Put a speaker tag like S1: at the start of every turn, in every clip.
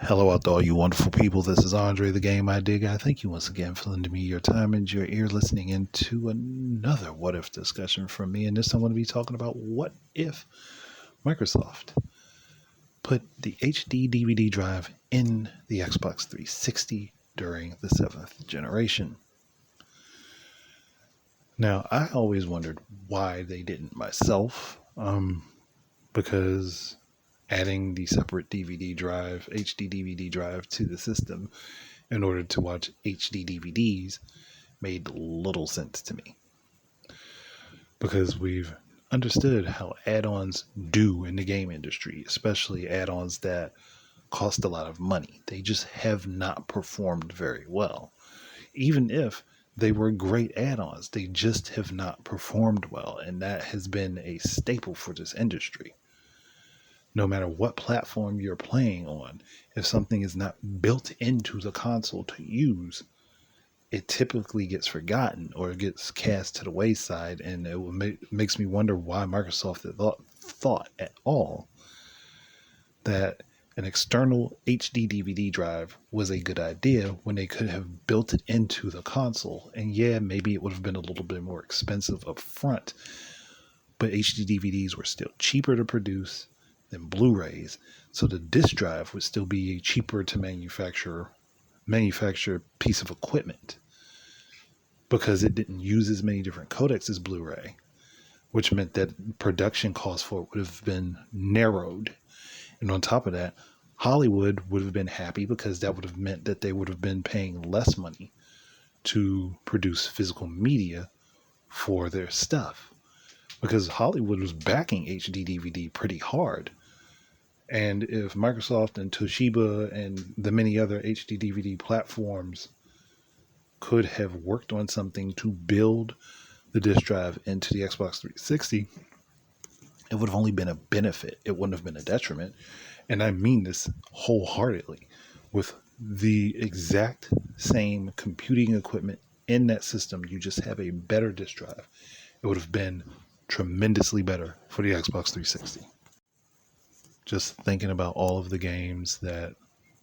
S1: Hello out there, all you wonderful people. This is Andre, the Game ID Guy. Thank you once again for lending me your time and your ear listening into another what if discussion from me. And this time I'm going to be talking about what if Microsoft put the HD DVD drive in the Xbox 360 during the 7th generation. Now, I always wondered why they didn't myself, because adding the separate DVD drive, HD DVD drive to the system in order to watch HD DVDs made little sense to me. Because we've understood how add-ons do in the game industry, especially add-ons that cost a lot of money. They just have not performed very well. Even if they were great add-ons, they just have not performed well, and that has been a staple for this industry. No matter what platform you're playing on, if something is not built into the console to use, it typically gets forgotten or it gets cast to the wayside, and it makes me wonder why Microsoft thought at all that an external HD DVD drive was a good idea when they could have built it into the console. And yeah, maybe it would have been a little bit more expensive up front, but HD DVDs were still cheaper to produce than Blu-rays, so the disc drive would still be a cheaper to manufacture piece of equipment because it didn't use as many different codecs as Blu-ray, which meant that production costs for it would have been narrowed. And on top of that, Hollywood would have been happy because that would have meant that they would have been paying less money to produce physical media for their stuff, because Hollywood was backing HD DVD pretty hard. And if Microsoft and Toshiba and the many other HD DVD platforms could have worked on something to build the disc drive into the Xbox 360, it would have only been a benefit. It wouldn't have been a detriment. And I mean this wholeheartedly. With the exact same computing equipment in that system, you just have a better disc drive. It would have been tremendously better for the Xbox 360. Just thinking about all of the games that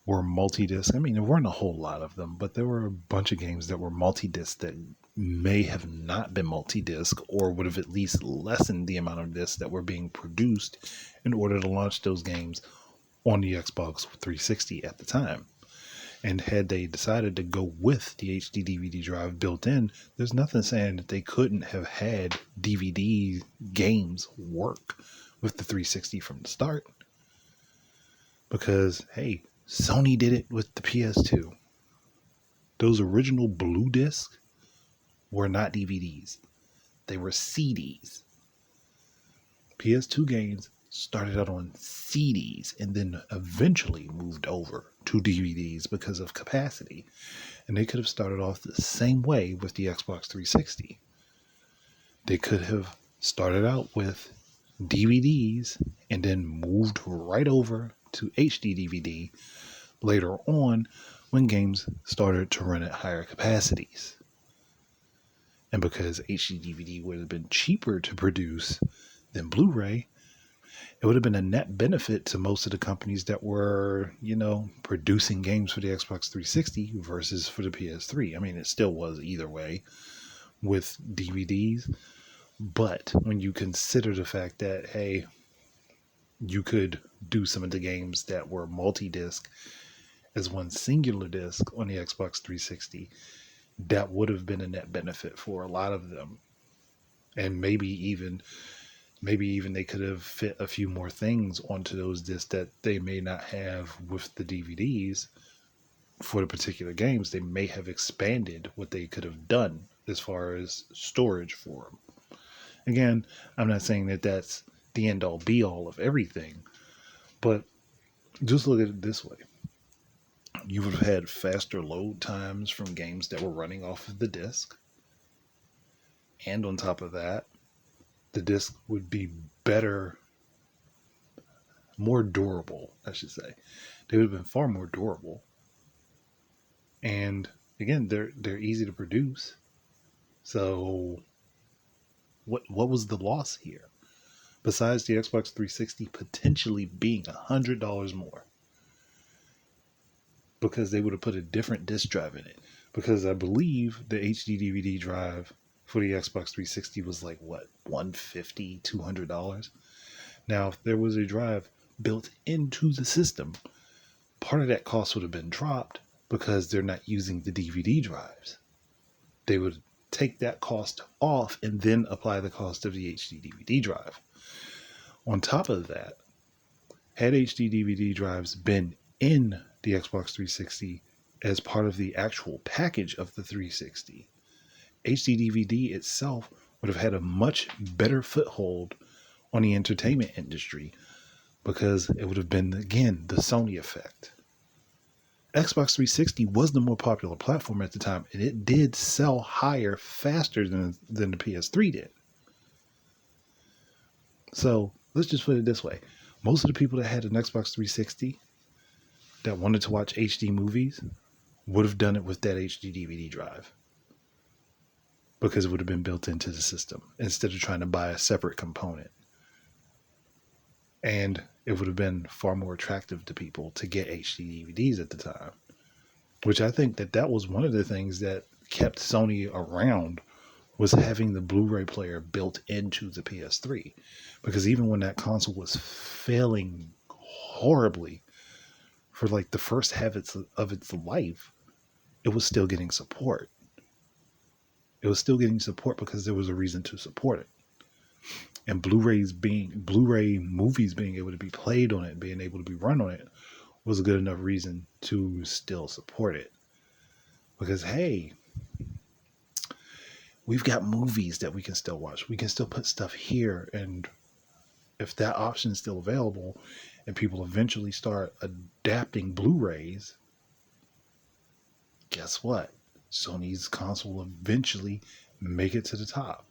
S1: were multi-disc. I mean, there weren't a whole lot of them, but there were a bunch of games that were multi-disc that may have not been multi-disc, or would have at least lessened the amount of discs that were being produced in order to launch those games on the Xbox 360 at the time. And had they decided to go with the HD DVD drive built in, there's nothing saying that they couldn't have had DVD games work with the 360 from the start. Because, hey, Sony did it with the PS2. Those original blue discs were not DVDs. They were CDs. PS2 games started out on CDs and then eventually moved over to DVDs because of capacity. And they could have started off the same way with the Xbox 360. They could have started out with DVDs and then moved right over to HD DVD later on when games started to run at higher capacities. And because HD DVD would have been cheaper to produce than Blu-ray, it would have been a net benefit to most of the companies that were, producing games for the Xbox 360 versus for the PS3. I mean, it still was either way with DVDs. But when you consider the fact that, hey, you could do some of the games that were multi-disc as one singular disc on the Xbox 360, that would have been a net benefit for a lot of them. And maybe even they could have fit a few more things onto those discs that they may not have with the DVDs for the particular games. They may have expanded what they could have done as far as storage for them. Again, I'm not saying that that's the end all be all of everything, but just look at it this way. You would have had faster load times from games that were running off of the disc. And on top of that, the disc would be better, more durable, I should say. They would have been far more durable. And again, they're easy to produce. So what was the loss here? Besides the Xbox 360 potentially being $100 more. because they would have put a different disc drive in it. Because I believe the HD DVD drive for the Xbox 360 was like what, $150, $200. Now, if there was a drive built into the system, part of that cost would have been dropped because they're not using the DVD drives. They would take that cost off and then apply the cost of the HD DVD drive. On top of that, had HD DVD drives been in the Xbox 360 as part of the actual package of the 360, HD DVD itself would have had a much better foothold on the entertainment industry because it would have been, again, the Sony effect. Xbox 360 was the more popular platform at the time, and it did sell higher faster than the PS3 did. So let's just put it this way. Most of the people that had an Xbox 360 that wanted to watch HD movies would have done it with that HD DVD drive because it would have been built into the system instead of trying to buy a separate component. And it would have been far more attractive to people to get HD DVDs at the time, which I think that was one of the things that kept Sony around, was having the Blu-ray player built into the PS3. Because even when that console was failing horribly for like the first half of its life, it was still getting support. It was still getting support because there was a reason to support it. And Blu-ray movies being able to be played on it, being able to be run on it, was a good enough reason to still support it. Because, hey, we've got movies that we can still watch. We can still put stuff here. And if that option is still available and people eventually start adapting Blu-rays, guess what? Sony's console will eventually make it to the top.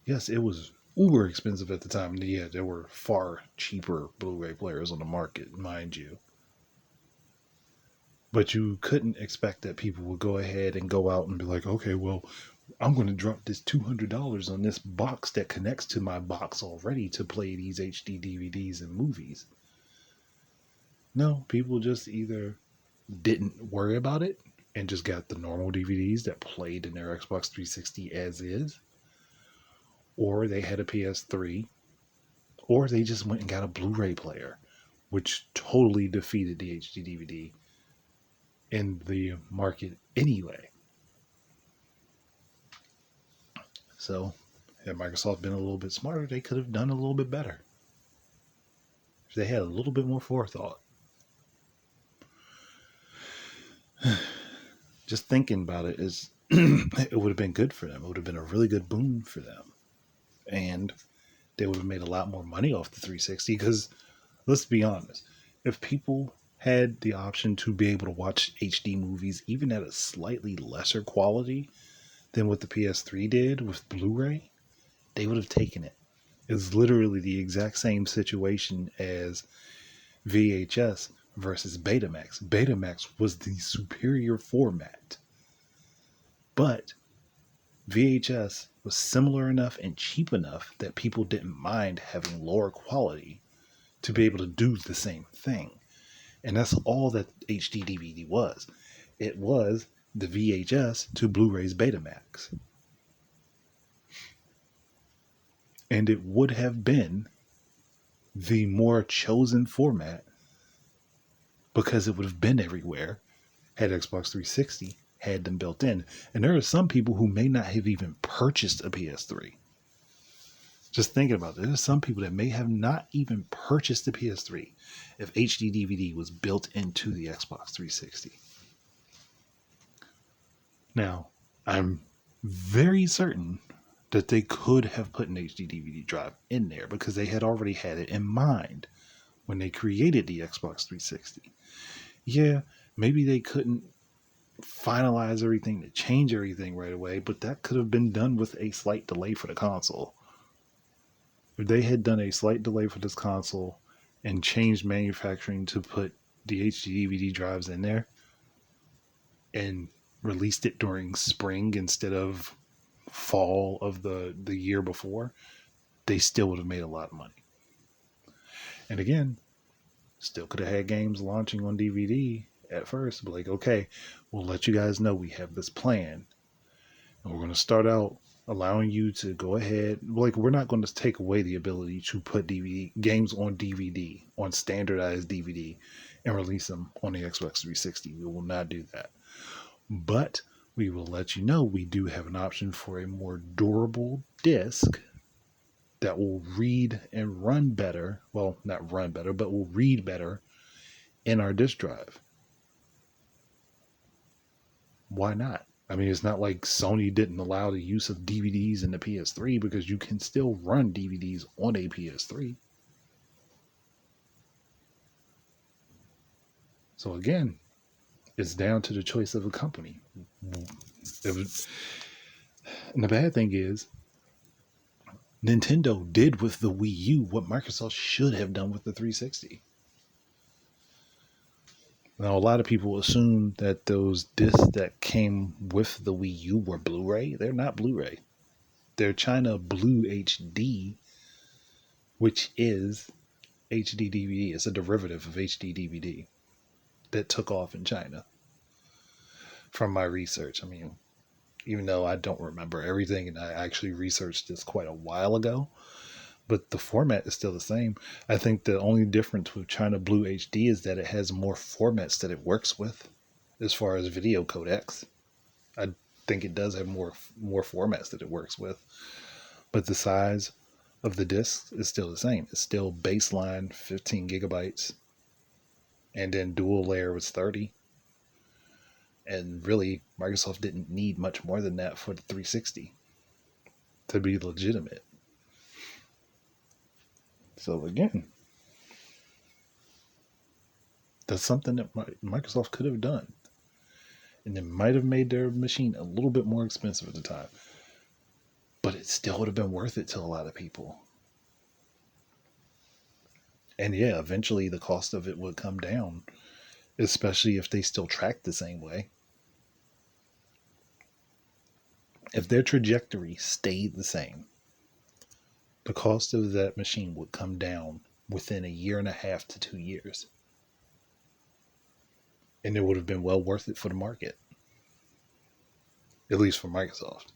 S1: Yes, it was uber expensive at the time. Yeah, there were far cheaper Blu-ray players on the market, mind you. But you couldn't expect that people would go ahead and go out and be like, okay, well, I'm going to drop this $200 on this box that connects to my box already to play these HD DVDs and movies. No, people just either didn't worry about it and just got the normal DVDs that played in their Xbox 360 as is, or they had a PS3, or they just went and got a Blu-ray player, which totally defeated the HD DVD in the market anyway. So, had Microsoft been a little bit smarter, they could have done a little bit better. If they had a little bit more forethought. Just thinking about it is, it would have been good for them. It would have been a really good boon for them. And they would have made a lot more money off the 360 because, let's be honest, if people had the option to be able to watch HD movies even at a slightly lesser quality than what the PS3 did with Blu-ray, they would have taken it. It's literally the exact same situation as VHS versus Betamax. Betamax was the superior format, but VHS was similar enough and cheap enough that people didn't mind having lower quality to be able to do the same thing. And that's all that HD DVD was. It was the VHS to Blu-ray's Betamax. And it would have been the more chosen format because it would have been everywhere had Xbox 360 had them built in. And there are some people who may not have even purchased a PS3. Just thinking about it, there are some people that may have not even purchased a PS3 if HD DVD was built into the Xbox 360. Now, I'm very certain that they could have put an HD DVD drive in there because they had already had it in mind when they created the Xbox 360. Yeah, maybe they couldn't finalize everything to change everything right away, but that could have been done with a slight delay for the console. If they had done a slight delay for this console and changed manufacturing to put the HD DVD drives in there and released it during spring instead of fall of the year before, they still would have made a lot of money. And again, still could have had games launching on DVD at first. But like, okay, we'll let you guys know we have this plan. And we're going to start out allowing you to go ahead. Like, we're not going to take away the ability to put DVD games on DVD, on standardized DVD, and release them on the Xbox 360. We will not do that. But we will let you know we do have an option for a more durable disc that will read and run better. Well, not run better, but will read better in our disk drive. Why not? I mean, it's not like Sony didn't allow the use of DVDs in the PS3, because you can still run DVDs on a PS3. So again, it's down to the choice of a company. And the bad thing is, Nintendo did with the Wii U what Microsoft should have done with the 360. Now, a lot of people assume that those discs that came with the Wii U were Blu-ray. They're not Blu-ray. They're China Blue HD, which is HD DVD. It's a derivative of HD DVD that took off in China. From my research, I mean, even though I don't remember everything, and I actually researched this quite a while ago, but the format is still the same. I think the only difference with China Blue HD is that it has more formats that it works with as far as video codecs. I think it does have more formats that it works with, but the size of the disc is still the same. It's still baseline 15 gigabytes, and then dual layer was 30. And really, Microsoft didn't need much more than that for the 360 to be legitimate. So again, that's something that Microsoft could have done. And it might have made their machine a little bit more expensive at the time. But it still would have been worth it to a lot of people. And yeah, eventually the cost of it would come down, especially if they still track the same way. If their trajectory stayed the same, the cost of that machine would come down within a year and a half to 2 years. And it would have been well worth it for the market, at least for Microsoft.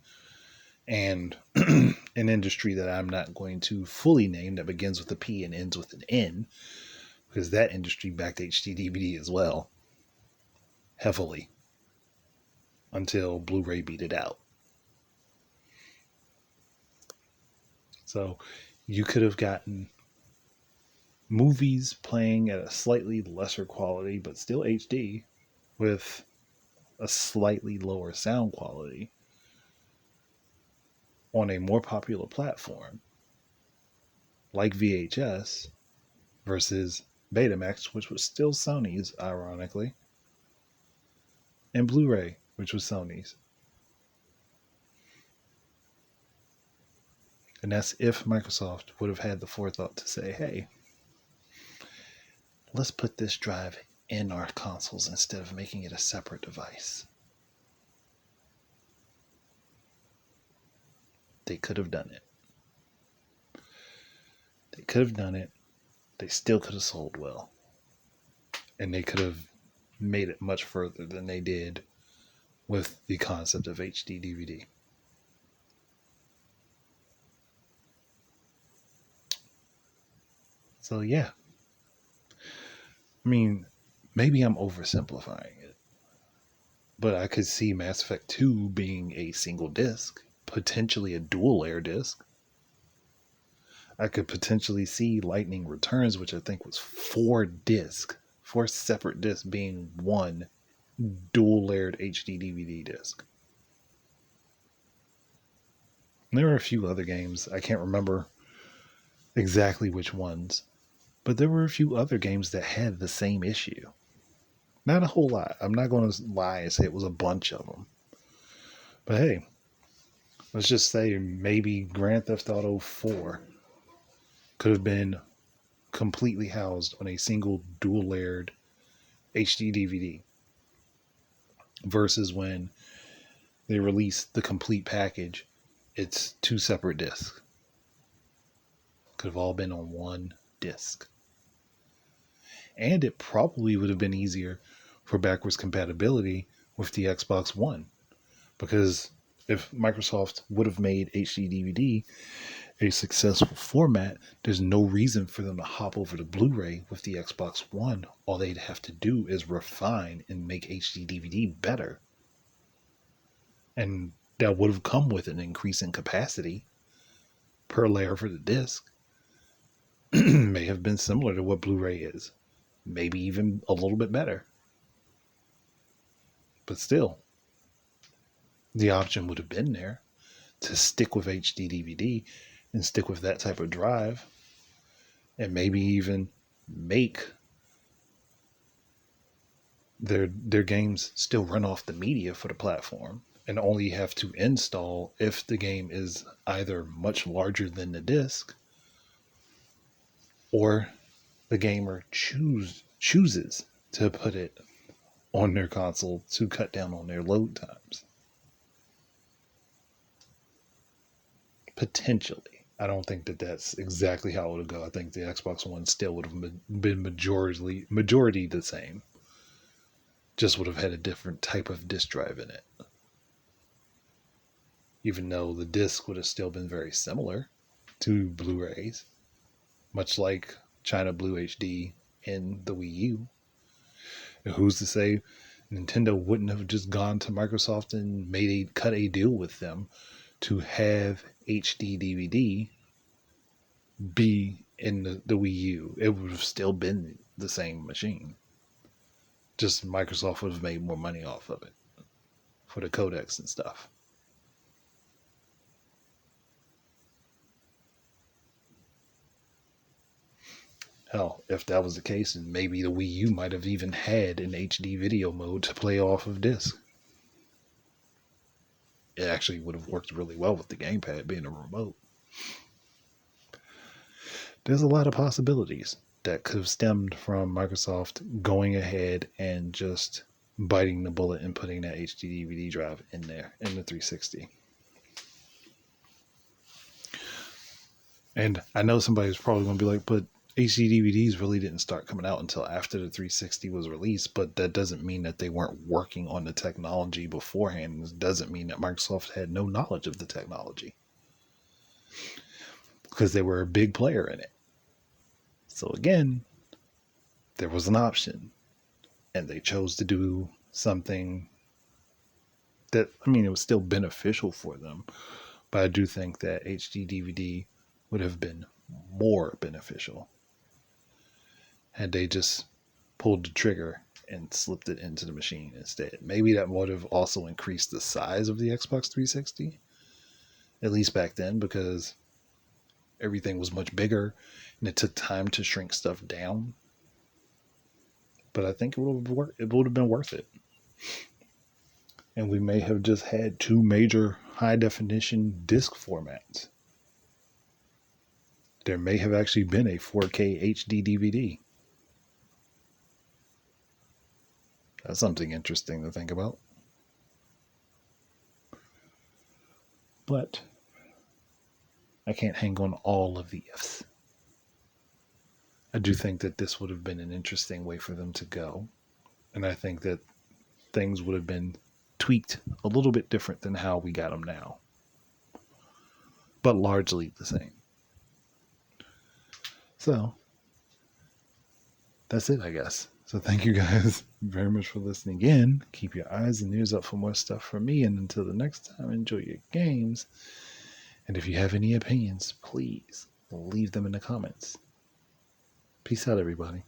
S1: And an industry that I'm not going to fully name, that begins with a P and ends with an N, because that industry backed HD DVD as well, heavily, until Blu-ray beat it out. So you could have gotten movies playing at a slightly lesser quality, but still HD, with a slightly lower sound quality, on a more popular platform like VHS versus Betamax, which was still Sony's, ironically, and Blu-ray, which was Sony's. And that's if Microsoft would have had the forethought to say, hey, let's put this drive in our consoles instead of making it a separate device. They could have done it. They could have done it. They still could have sold well. And they could have made it much further than they did with the concept of HD DVD. So yeah. I mean, maybe I'm oversimplifying it, but I could see Mass Effect 2 being a single disc, potentially a dual layer disc. I could potentially see Lightning Returns, which I think was 4 separate discs, being one dual layered HD DVD disc. And there were a few other games. I can't remember exactly which ones, but there were a few other games that had the same issue. Not a whole lot. I'm not going to lie and say it was a bunch of them. But hey, let's just say maybe Grand Theft Auto 4 could have been completely housed on a single dual layered HD DVD, versus when they released the complete package, it's 2 separate discs. Could have all been on one disc. And it probably would have been easier for backwards compatibility with the Xbox One. Because if Microsoft would have made HD DVD a successful format, there's no reason for them to hop over to Blu-ray with the Xbox One. All they'd have to do is refine and make HD DVD better. And that would have come with an increase in capacity per layer for the disc. May have been similar to what Blu-ray is. Maybe even a little bit better. But still, the option would have been there to stick with HD DVD and stick with that type of drive, and maybe even make their games still run off the media for the platform, and only have to install if the game is either much larger than the disc, or the gamer chooses to put it on their console to cut down on their load times. Potentially. I don't think that that's exactly how it would go. I think the Xbox One still would have been majority the same. Just would have had a different type of disk drive in it. Even though the disc would have still been very similar to Blu-rays, much like China Blue HD and the Wii U. And who's to say Nintendo wouldn't have just gone to Microsoft and cut a deal with them to have HD DVD be in the Wii U? It would have still been the same machine. Just Microsoft would have made more money off of it for the codecs and stuff. Hell, if that was the case, then maybe the Wii U might have even had an HD video mode to play off of disc. It actually would have worked really well with the gamepad being a remote. There's a lot of possibilities that could have stemmed from Microsoft going ahead and just biting the bullet and putting that HD DVD drive in there in the 360. And I know somebody's probably going to be like, but HD DVDs really didn't start coming out until after the 360 was released, but that doesn't mean that they weren't working on the technology beforehand. It doesn't mean that Microsoft had no knowledge of the technology, because they were a big player in it. So again, there was an option, and they chose to do something that, I mean, it was still beneficial for them, but I do think that HD DVD would have been more beneficial had they just pulled the trigger and slipped it into the machine instead. Maybe that would have also increased the size of the Xbox 360, at least back then, because everything was much bigger and it took time to shrink stuff down. But I think it would have been worth it. And we may have just had two major high definition disc formats. There may have actually been a 4K HD DVD. That's something interesting to think about. But I can't hang on all of the ifs. I do think that this would have been an interesting way for them to go. And I think that things would have been tweaked a little bit different than how we got them now. But largely the same. So, that's it, I guess. So thank you guys very much for listening in. Keep your eyes and ears up for more stuff from me. And until the next time, enjoy your games. And if you have any opinions, please leave them in the comments. Peace out, everybody.